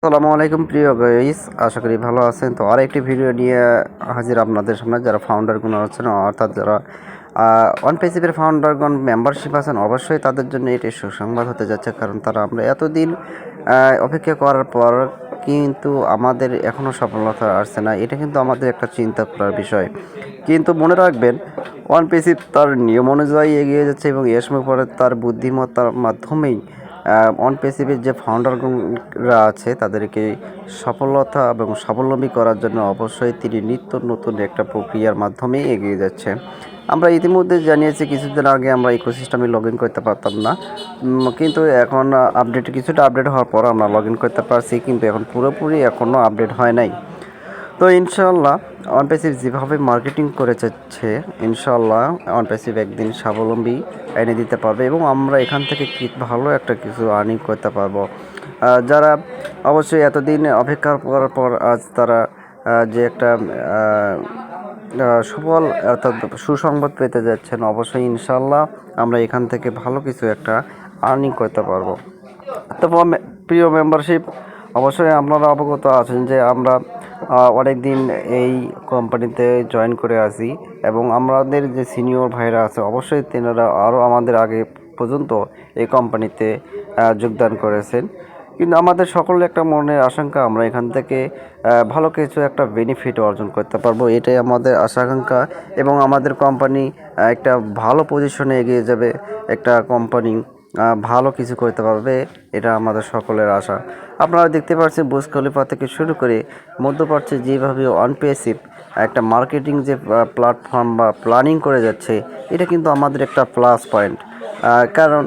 আসসালামু আলাইকুম প্রিয় গাইস, আশা করি ভালো আছেন। তো আরেকটি ভিডিও নিয়ে হাজির আপনাদের সামনে। যারা ফাউন্ডারগণ আছেন, অর্থাৎ যারা অনপেসিভের ফাউন্ডারগণ মেম্বারশিপ আছেন, অবশ্যই তাদের জন্য এটি সুসংবাদ হতে যাচ্ছে। কারণ আমরা এতদিন অপেক্ষা করার পর কিন্তু আমাদের এখনও সফলতা আসছে না। এটা কিন্তু আমাদের একটা চিন্তা করার বিষয়। কিন্তু মনে রাখবেন, অনপেসিভ তার নিয়ম অনুযায়ী এগিয়ে যাচ্ছে এবং এর সময় পরে তার বুদ্ধিমত্তার মাধ্যমেই অনপেসিভের যে ফাউন্ডাররা আছে তাদেরকে সফলতা এবং স্বাবলম্বী করার জন্য অবশ্যই তিনি নিত্য নতুন একটা প্রক্রিয়ার মাধ্যমেই এগিয়ে যাচ্ছে। আমরা ইতিমধ্যে জানিয়েছি, কিছুদিন আগে আমরা ইকোসিস্টেমে লগ ইন করতে পারতাম না, কিন্তু এখন কিছুটা আপডেট হওয়ার পর আমরা লগ ইন করতে পারছি, কিন্তু এখন পুরোপুরি এখনও আপডেট হয় নাই। তো ইনশাআল্লাহ অনপেসিভ যেভাবে মার্কেটিং করে যাচ্ছে, ইনশাআল্লাহ অনপেসিভ একদিন স্বাবলম্বী এনে দিতে পারবে এবং আমরা এখান থেকে ভালো একটা কিছু আর্নিং করতে পারবো। যারা অবশ্যই এতদিন অপেক্ষা করার পর আজ তারা যে একটা সুফল অর্থাৎ সুসংবাদ পেতে যাচ্ছেন, অবশ্যই ইনশাআল্লাহ আমরা এখান থেকে ভালো কিছু একটা আর্নিং করতে পারবো। তো প্রিয় মেম্বারশিপ, অবশ্যই আপনারা অবগত আছেন যে আমরা অনেক দিন এই কোম্পানিতে জয়েন করে আসি এবং আমাদের যে সিনিয়র ভাইরা আছে, অবশ্যই তেনারা আরও আমাদের আগে পর্যন্ত এই কোম্পানিতে যোগদান করেছেন। কিন্তু আমাদের সকলের একটা মনের আশঙ্কা, আমরা এখান থেকে ভালো কিছু একটা বেনিফিট অর্জন করতে পারবো, এটাই আমাদের আশাকাঙ্ক্ষা। এবং আমাদের কোম্পানি একটা ভালো পজিশনে এগিয়ে যাবে, একটা কোম্পানি ভালো কিছু করতে পারবে, এটা আমাদের সকলের আশা। আপনারা দেখতে পাচ্ছেন, বুর্জ খলিফা থেকে শুরু করে মধ্যপ্রাচ্যে যেভাবে অনপেসিভ একটা মার্কেটিং যে প্ল্যাটফর্ম বা প্ল্যানিং করে যাচ্ছে, এটা কিন্তু আমাদের একটা প্লাস পয়েন্ট। কারণ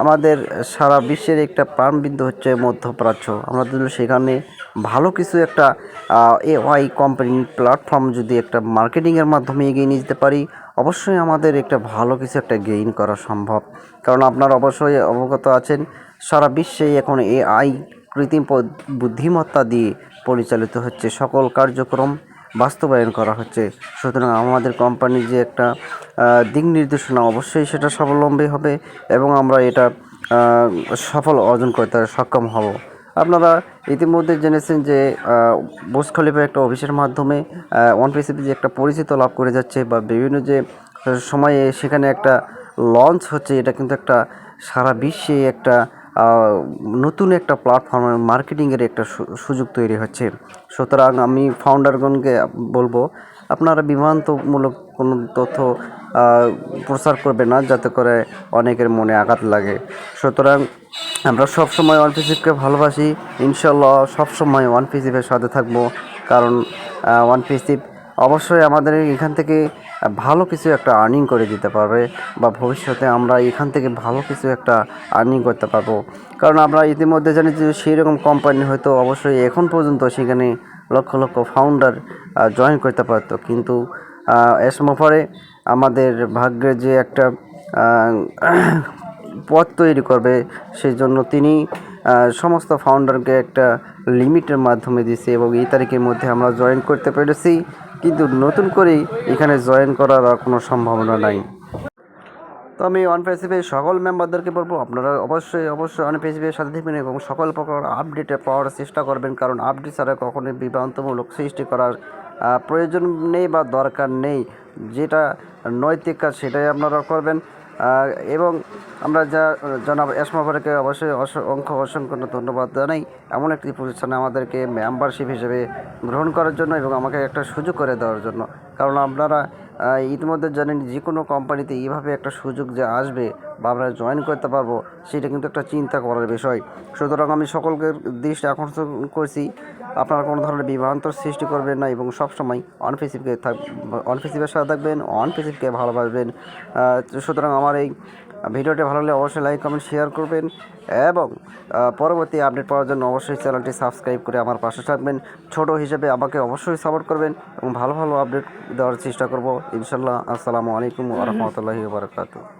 আমাদের সারা বিশ্বের একটা প্রাণবিন্দু হচ্ছে মধ্যপ্রাচ্য। আমরা যদি সেখানে ভালো কিছু একটা এআই কোম্পানি প্ল্যাটফর্ম যদি একটা মার্কেটিংয়ের মাধ্যমে এগিয়ে নিয়ে যেতে পারি, অবশ্যই আমাদের একটা ভালো কিছু একটা গেইন করা সম্ভব। কারণ আপনারা অবশ্যই অবগত আছেন, সারা বিশ্বেই এখন এআই কৃত্রিম বুদ্ধিমত্তা দিয়ে পরিচালিত হচ্ছে, সকল কার্যক্রম বাস্তবায়ন করা হচ্ছে। সুতরাং আমাদের কোম্পানির যে একটা দিক নির্দেশনা, অবশ্যই সেটা স্বাবলম্বী হবে এবং আমরা এটা সফল অর্জন করতে সক্ষম হব। আপনারা ইতিমধ্যে জেনেছেন যে বুর্জ খলিফা একটা অফিসের মাধ্যমে অনপেসিভি যে একটা পরিচিত লাভ করে যাচ্ছে, বা বিভিন্ন যে সময়ে সেখানে একটা লঞ্চ হচ্ছে, এটা কিন্তু একটা সারা বিশ্বে একটা নতুন একটা প্ল্যাটফর্মের মার্কেটিংয়ের একটা সুযোগ তৈরি হচ্ছে। সুতরাং আমি ফাউন্ডারগণকে বলবো, আপনারা বিভ্রান্তমূলক কোনো তথ্য প্রচার করবে না, যাতে করে অনেকের মনে আঘাত লাগে। সুতরাং আমরা সবসময় ওয়ানপিসিভকে ভালোবাসি, ইনশাল্লাহ সবসময় ওয়ানপিসিভের সাথে থাকবো। কারণ ওয়ানপিসিভ অবশ্যই আমাদের এখান থেকে ভালো কিছু একটা আর্নিং করে দিতে পারবে, বা ভবিষ্যতে আমরা এখান থেকে ভালো কিছু একটা আর্নিং করতে পারবো। কারণ আমরা ইতিমধ্যে জানি যে সেই রকম কোম্পানি হয়তো অবশ্যই এখন পর্যন্ত সেখানে লক্ষ লক্ষ ফাউন্ডার জয়েন করতে পারতো, কিন্তু এর পরে আমাদের ভাগ্যে যে একটা পথ তৈরি করবে, সেই জন্য তিনি সমস্ত ফাউন্ডারকে একটা লিমিটের মাধ্যমে দিয়েছে এবং এই তারিখের মধ্যে আমরা জয়েন করতে পেরেছি। কিন্তু নতুন করেই এখানে জয়েন করার আর কোনো সম্ভাবনা নাই। তো আমি অনপেসিভের সকল মেম্বারদেরকে বলবো, আপনারা অবশ্যই অনপেসিভের সাথে থাকবেন এবং সকল প্রকার আপডেটে পাওয়ার চেষ্টা করবেন। কারণ আপডেট ছাড়া কখনোই বিভ্রান্তমূলক সৃষ্টি করার প্রয়োজন নেই বা দরকার নেই। যেটা নৈতিক কাজ সেটাই আপনারা করবেন। এবং আমরা জনাব এসমা ভাইকে অবশ্যই অসংখ্য ধন্যবাদ জানাই, এমন একটি প্রতিষ্ঠানে আমাদেরকে মেম্বারশিপ হিসেবে গ্রহণ করার জন্য এবং আমাকে একটা সুযোগ করে দেওয়ার জন্য। কারণ আপনারা ইতিমধ্যে জানেন, যে কোনো কোম্পানিতে এইভাবে একটা সুযোগ যে আসবে বা আমরা জয়েন করতে পারবো, সেটা কিন্তু একটা চিন্তা করার বিষয়। সুতরাং আমি সকলকে দৃষ্টি আকর্ষণ করছি, আপনারা কোনো ধরনের বিভ্রান্তর সৃষ্টি করবেন না এবং সবসময় অনপেসিভের সাথে থাকবেন, অনপেসিভকে ভালোবাসবেন। সুতরাং আমার এই ভিডিওটি ভালো লাগলে অবশ্যই লাইক কমেন্ট শেয়ার করবেন এবং পরবর্তী আপডেট পাওয়ার জন্য অবশ্যই চ্যানেলটি সাবস্ক্রাইব করে আমার পাশে থাকবেন। ছোট হিসেবে আমাকে অবশ্যই সাপোর্ট করবেন এবং ভালো ভালো আপডেট দেওয়ার চেষ্টা করব ইনশাল্লাহ। আসসালামু আলাইকুম ওয়া রাহমাতুল্লাহি ওয়া বারাকাতুহু।